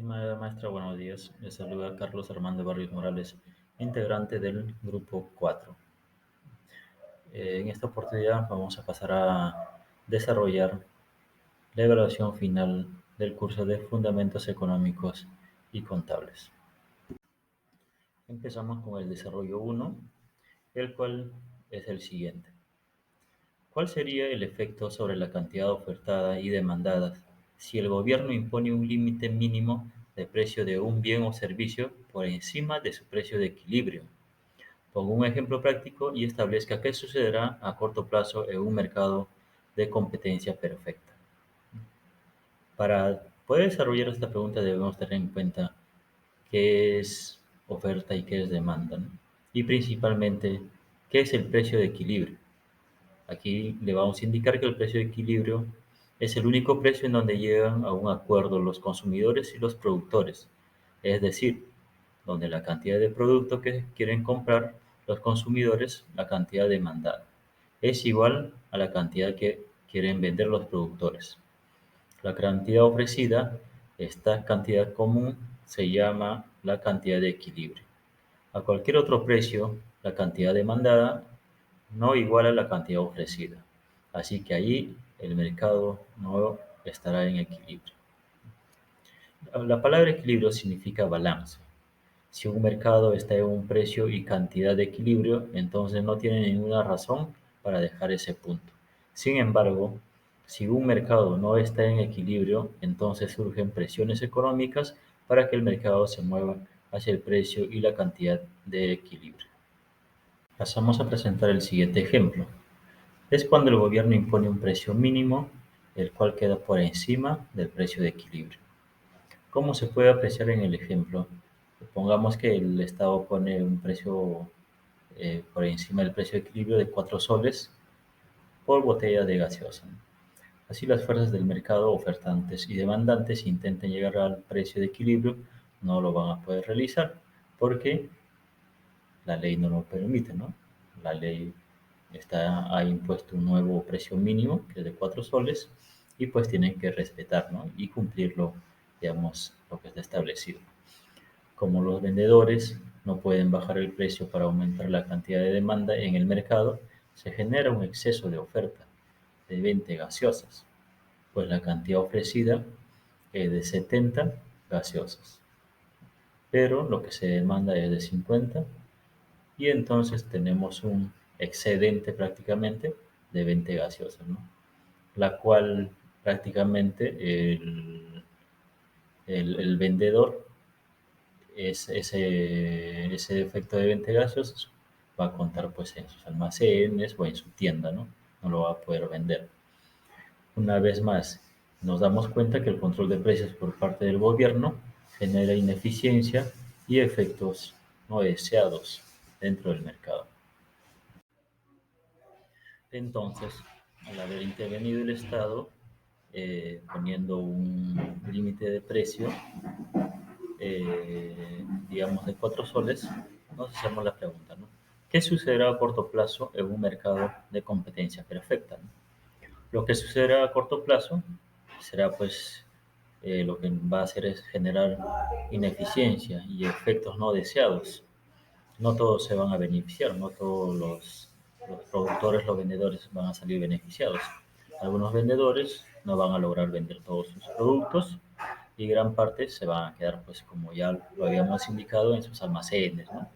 Estimada maestra, buenos días. Les saluda Carlos Armando Barrios Morales, integrante del Grupo 4. En esta oportunidad vamos a pasar a desarrollar la evaluación final del curso de Fundamentos Económicos y Contables. Empezamos con el desarrollo 1, el cual es el siguiente. ¿Cuál sería el efecto sobre la cantidad ofertada y demandada si el gobierno impone un límite mínimo de precio de un bien o servicio por encima de su precio de equilibrio? Pongo un ejemplo práctico y establezca qué sucederá a corto plazo en un mercado de competencia perfecta. Para poder desarrollar esta pregunta debemos tener en cuenta qué es oferta y qué es demanda, ¿no? Y principalmente qué es el precio de equilibrio. Aquí le vamos a indicar que el precio de equilibrio es el único precio en donde llegan a un acuerdo los consumidores y los productores, es decir, donde la cantidad de producto que quieren comprar los consumidores, la cantidad demandada, es igual a la cantidad que quieren vender los productores. La cantidad ofrecida, esta cantidad común, se llama la cantidad de equilibrio. A cualquier otro precio, la cantidad demandada no iguala la cantidad ofrecida. Así que allí el mercado no estará en equilibrio. La palabra equilibrio significa balance. Si un mercado está en un precio y cantidad de equilibrio, entonces no tiene ninguna razón para dejar ese punto. Sin embargo, si un mercado no está en equilibrio, entonces surgen presiones económicas para que el mercado se mueva hacia el precio y la cantidad de equilibrio. Pasamos a presentar el siguiente ejemplo. Es cuando el gobierno impone un precio mínimo, el cual queda por encima del precio de equilibrio. ¿Cómo se puede apreciar en el ejemplo? Supongamos que el Estado pone un precio por encima del precio de equilibrio de 4 soles por botella de gaseosa. Así las fuerzas del mercado, ofertantes y demandantes, intenten llegar al precio de equilibrio, no lo van a poder realizar porque la ley no lo permite, ¿no? La ley ha impuesto un nuevo precio mínimo, que es de 4 soles, y pues tienen que respetar, ¿no? Y cumplirlo, digamos, lo que está establecido. Como los vendedores no pueden bajar el precio para aumentar la cantidad de demanda en el mercado, se genera un exceso de oferta de 20 gaseosas, pues la cantidad ofrecida es de 70 gaseosas, pero lo que se demanda es de 50 y entonces tenemos un excedente prácticamente de 20 gaseosas, ¿no? La cual prácticamente el vendedor ese efecto de 20 gaseosas va a contar pues en sus almacenes o en su tienda, ¿no? No lo va a poder vender. Una vez más, nos damos cuenta que el control de precios por parte del gobierno genera ineficiencia y efectos no deseados dentro del mercado. Entonces, al haber intervenido el Estado, poniendo un límite de precio, digamos, de 4 soles, nos hacemos la pregunta, ¿no? ¿Qué sucederá a corto plazo en un mercado de competencia perfecta, ¿no? Lo que sucederá a corto plazo será, pues, lo que va a hacer es generar ineficiencia y efectos no deseados. No todos se van a beneficiar, no todos los productores, los vendedores van a salir beneficiados. Algunos vendedores no van a lograr vender todos sus productos y gran parte se van a quedar, pues como ya lo habíamos indicado, en sus almacenes, ¿no?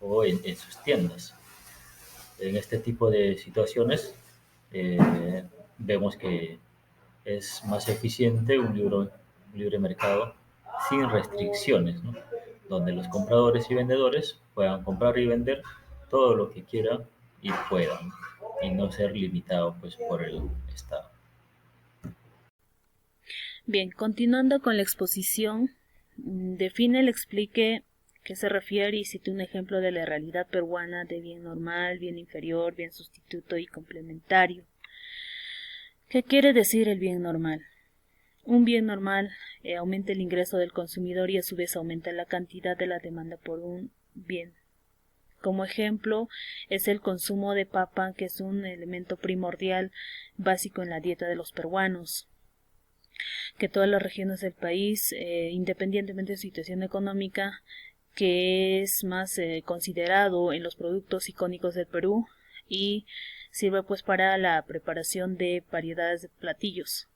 O en sus tiendas. En este tipo de situaciones vemos que es más eficiente un libre mercado sin restricciones, ¿no? Donde los compradores y vendedores puedan comprar y vender todo lo que quieran y puedan, y no ser limitado pues, por el Estado. Bien, continuando con la exposición, define, le explique qué se refiere y cite un ejemplo de la realidad peruana de bien normal, bien inferior, bien sustituto y complementario. ¿Qué quiere decir el bien normal? Un bien normal aumenta el ingreso del consumidor y a su vez aumenta la cantidad de la demanda por un bien. Como ejemplo es el consumo de papa, que es un elemento primordial básico en la dieta de los peruanos. que todas las regiones del país, independientemente de su situación económica, que es más considerado en los productos icónicos del Perú y sirve pues para la preparación de variedades de platillos.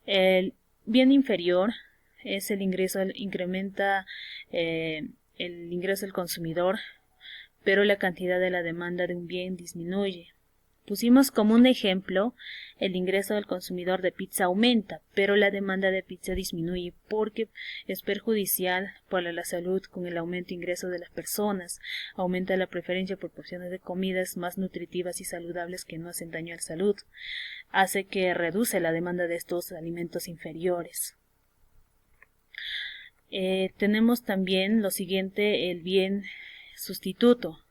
El bien inferior es el ingreso, incrementa el ingreso del consumidor, pero la cantidad de la demanda de un bien disminuye. Pusimos como un ejemplo, el ingreso del consumidor de pizza aumenta, pero la demanda de pizza disminuye porque es perjudicial para la salud con el aumento de ingreso de las personas. Aumenta la preferencia por porciones de comidas más nutritivas y saludables que no hacen daño a la salud. Hace que reduce la demanda de estos alimentos inferiores. Tenemos también lo siguiente, el bien sustituto.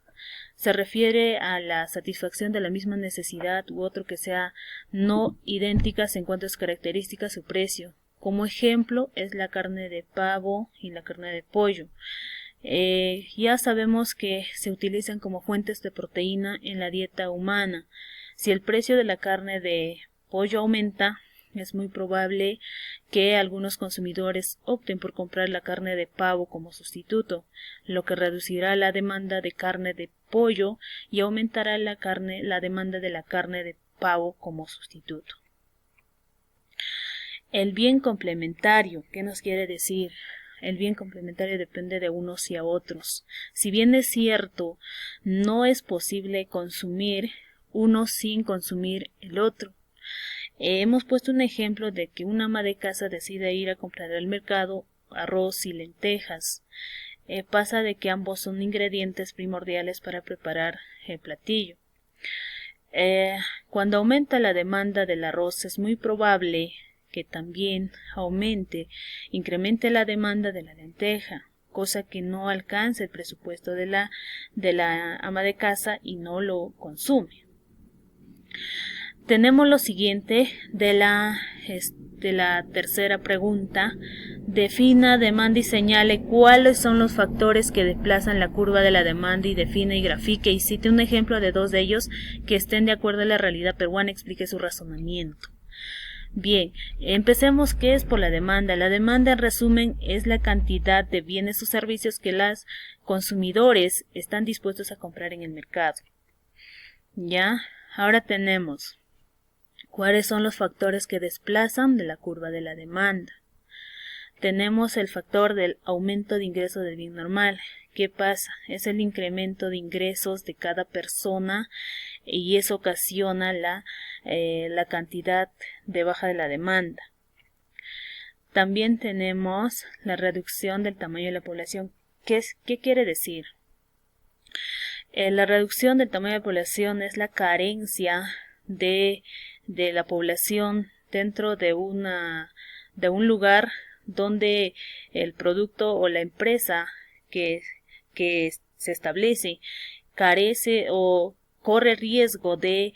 Se refiere a la satisfacción de la misma necesidad u otro que sea no idénticas en cuanto a sus características o precio. Como ejemplo es la carne de pavo y la carne de pollo. Ya sabemos que se utilizan como fuentes de proteína en la dieta humana. Si el precio de la carne de pollo aumenta, es muy probable que algunos consumidores opten por comprar la carne de pavo como sustituto, lo que reducirá la demanda de carne de pollo y aumentará la demanda de la carne de pavo como sustituto. El bien complementario, ¿qué nos quiere decir? El bien complementario depende de unos y a otros. Si bien es cierto, no es posible consumir uno sin consumir el otro. Hemos puesto un ejemplo de que una ama de casa decide ir a comprar al mercado arroz y lentejas. Pasa de que ambos son ingredientes primordiales para preparar el platillo. Cuando aumenta la demanda del arroz, es muy probable que también incremente la demanda de la lenteja, cosa que no alcanza el presupuesto de la ama de casa y no lo consume. Tenemos lo siguiente de la tercera pregunta. Defina demanda y señale cuáles son los factores que desplazan la curva de la demanda y define y grafique y cite un ejemplo de dos de ellos que estén de acuerdo a la realidad peruana, explique su razonamiento. Bien, empecemos. ¿Qué es por la demanda? La demanda, en resumen, es la cantidad de bienes o servicios que los consumidores están dispuestos a comprar en el mercado. ¿Ya? Ahora tenemos ¿cuáles son los factores que desplazan de la curva de la demanda? Tenemos el factor del aumento de ingresos del bien normal. ¿Qué pasa? Es el incremento de ingresos de cada persona y eso ocasiona la cantidad de baja de la demanda. También tenemos la reducción del tamaño de la población. ¿Qué quiere decir? La reducción del tamaño de la población es la carencia de la población dentro de un lugar donde el producto o la empresa que se establece carece o corre riesgo de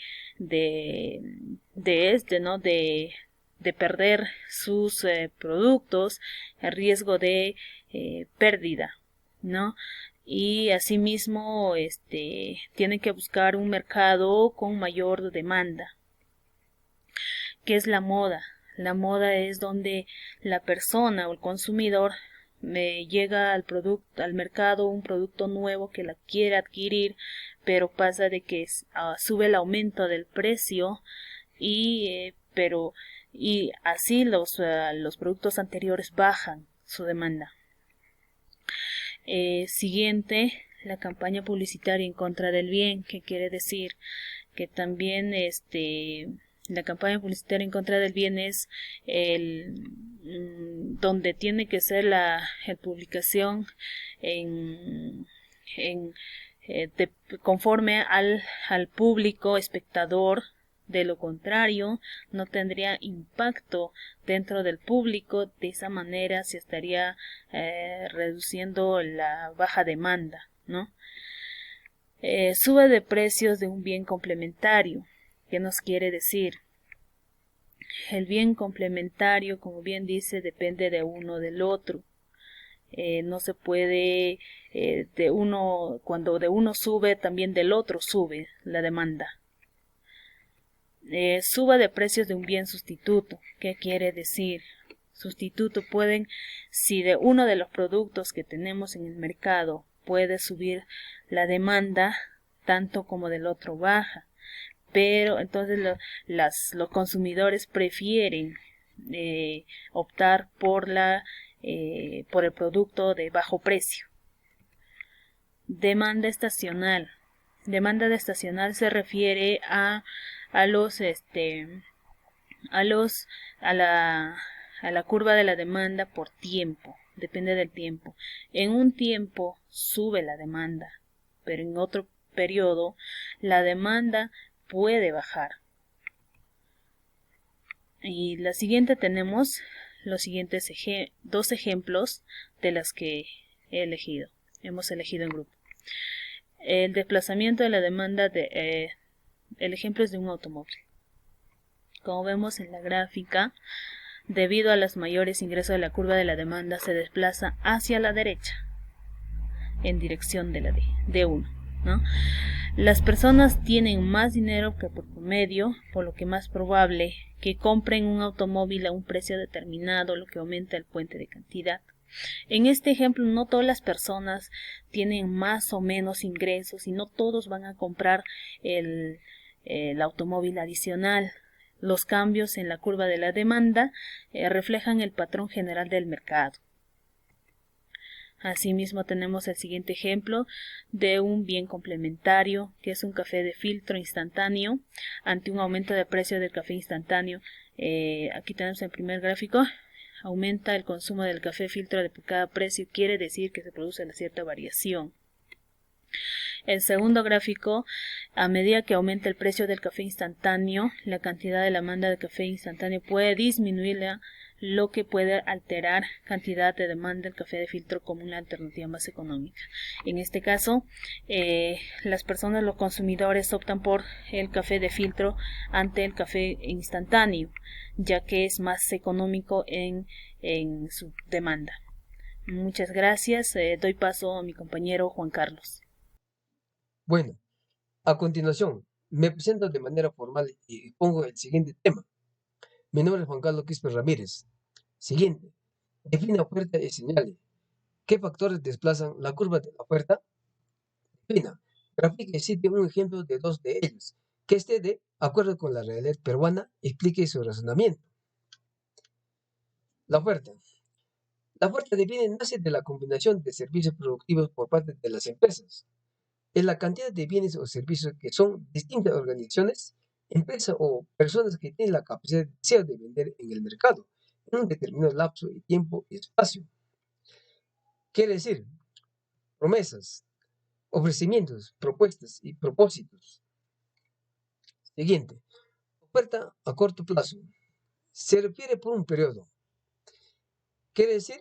perder sus productos, el riesgo de pérdida, ¿no? Y asimismo tienen que buscar un mercado con mayor demanda. ¿Qué es la moda? La moda es donde la persona o el consumidor llega al mercado un producto nuevo que la quiere adquirir, pero pasa de que sube el aumento del precio y así los productos anteriores bajan su demanda. Siguiente, la campaña publicitaria en contra del bien, que quiere decir que también la campaña publicitaria en contra del bien es donde tiene que ser la publicación conforme al público espectador. De lo contrario, no tendría impacto dentro del público. De esa manera se estaría reduciendo la baja demanda, ¿no? Sube de precios de un bien complementario. ¿Qué nos quiere decir? El bien complementario, como bien dice, depende de uno del otro. No se puede cuando de uno sube, también del otro sube la demanda. suba de precios de un bien sustituto. ¿Qué quiere decir? Sustituto pueden, si de uno de los productos que tenemos en el mercado puede subir la demanda, tanto como del otro baja. Pero entonces los consumidores prefieren optar por por el producto de bajo precio. Demanda estacional. Demanda de estacional se refiere a la curva de la demanda por tiempo. Depende del tiempo. En un tiempo sube la demanda, pero en otro periodo la demanda puede bajar. Y la siguiente tenemos los siguientes dos ejemplos de las que hemos elegido en grupo. El desplazamiento de la demanda el ejemplo es de un automóvil. Como vemos en la gráfica, debido a los mayores ingresos de la curva de la demanda, se desplaza hacia la derecha en dirección de la D1, ¿no? Las personas tienen más dinero que por promedio, por lo que es más probable que compren un automóvil a un precio determinado, lo que aumenta el puente de cantidad. En este ejemplo, no todas las personas tienen más o menos ingresos y no todos van a comprar el automóvil adicional. Los cambios en la curva de la demanda reflejan el patrón general del mercado. Asimismo, tenemos el siguiente ejemplo de un bien complementario, que es un café de filtro instantáneo. Ante un aumento de precio del café instantáneo, aquí tenemos el primer gráfico, aumenta el consumo del café filtro de cada precio, quiere decir que se produce una cierta variación. El segundo gráfico, a medida que aumenta el precio del café instantáneo, la cantidad de la demanda de café instantáneo puede disminuir, lo que puede alterar cantidad de demanda del café de filtro como una alternativa más económica. En este caso, las personas, los consumidores, optan por el café de filtro ante el café instantáneo, ya que es más económico en su demanda. Muchas gracias. Doy paso a mi compañero Juan Carlos. Bueno, a continuación, me presento de manera formal y expongo el siguiente tema. Mi nombre es Juan Carlos Quispe Ramírez. Siguiente, define oferta y señale. ¿Qué factores desplazan la curva de la oferta? Defina, grafique y cite un ejemplo de dos de ellos, que esté de acuerdo con la realidad peruana y explique su razonamiento. La oferta. La oferta nace de la combinación de servicios productivos por parte de las empresas. Es la cantidad de bienes o servicios que son distintas organizaciones, empresas o personas que tienen la capacidad de deseo de vender en el mercado en un determinado lapso de tiempo y espacio. Quiere decir, promesas, ofrecimientos, propuestas y propósitos. Siguiente, oferta a corto plazo. Se refiere por un periodo. Quiere decir,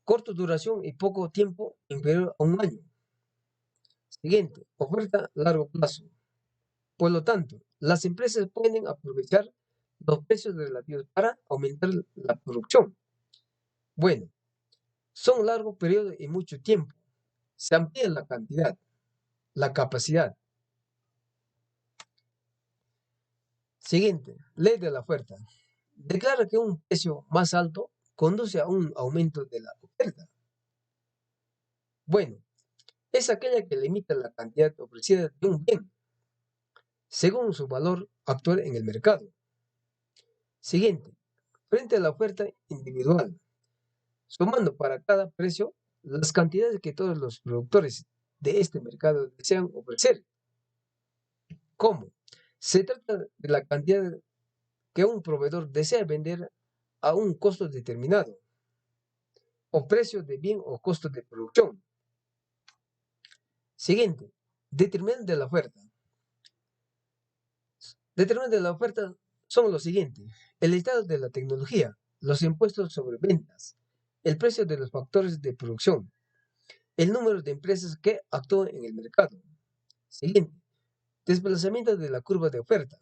corta duración y poco tiempo inferior a un año. Siguiente, oferta a largo plazo. Por lo tanto, las empresas pueden aprovechar los precios relativos para aumentar la producción. Bueno, son largos periodos y mucho tiempo. Se amplía la cantidad, la capacidad. Siguiente, ley de la oferta. Declara que un precio más alto conduce a un aumento de la oferta. Bueno, es aquella que limita la cantidad ofrecida de un bien, según su valor actual en el mercado. Siguiente, frente a la oferta individual, sumando para cada precio las cantidades que todos los productores de este mercado desean ofrecer. ¿Cómo? Se trata de la cantidad que un proveedor desea vender a un costo determinado, o precio de bien o costo de producción. Siguiente, determinantes de la oferta. Determinantes de la oferta son los siguientes: el estado de la tecnología, los impuestos sobre ventas, el precio de los factores de producción, el número de empresas que actúan en el mercado. Siguiente, desplazamiento de la curva de oferta.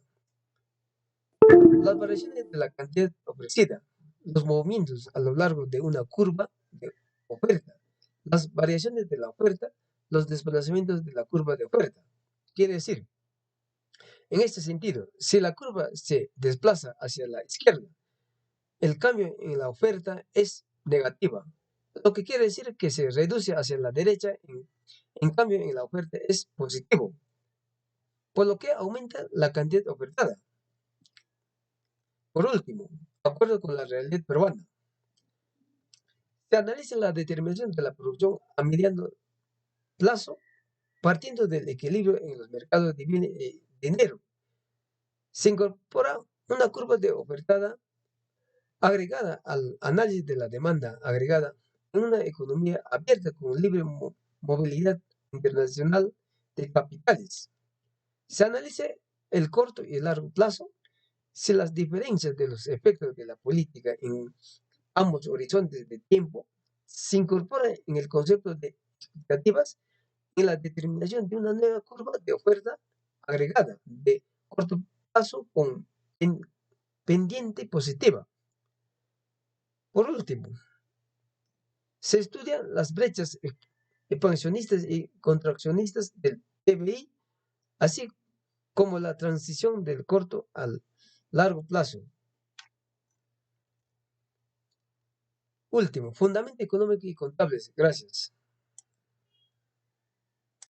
Las variaciones de la cantidad ofrecida, los movimientos a lo largo de una curva de oferta, las variaciones de la oferta, los desplazamientos de la curva de oferta. Quiere decir, En este sentido, si la curva se desplaza hacia la izquierda, el cambio en la oferta es negativa, lo que quiere decir que se reduce hacia la derecha, en cambio en la oferta es positivo, por lo que aumenta la cantidad ofertada. Por último, de acuerdo con la realidad peruana, se analiza la determinación de la producción a mediano plazo partiendo del equilibrio en los mercados de bienes y dinero. Se incorpora una curva de ofertada agregada al análisis de la demanda agregada en una economía abierta con libre movilidad internacional de capitales. Se analiza el corto y el largo plazo si las diferencias de los efectos de la política en ambos horizontes de tiempo se incorporan en el concepto de expectativas en la determinación de una nueva curva de oferta agregada de corto plazo con pendiente positiva. Por último, se estudian las brechas expansionistas y contraccionistas del PBI, así como la transición del corto al largo plazo. Último, fundamento económico y contables. Gracias.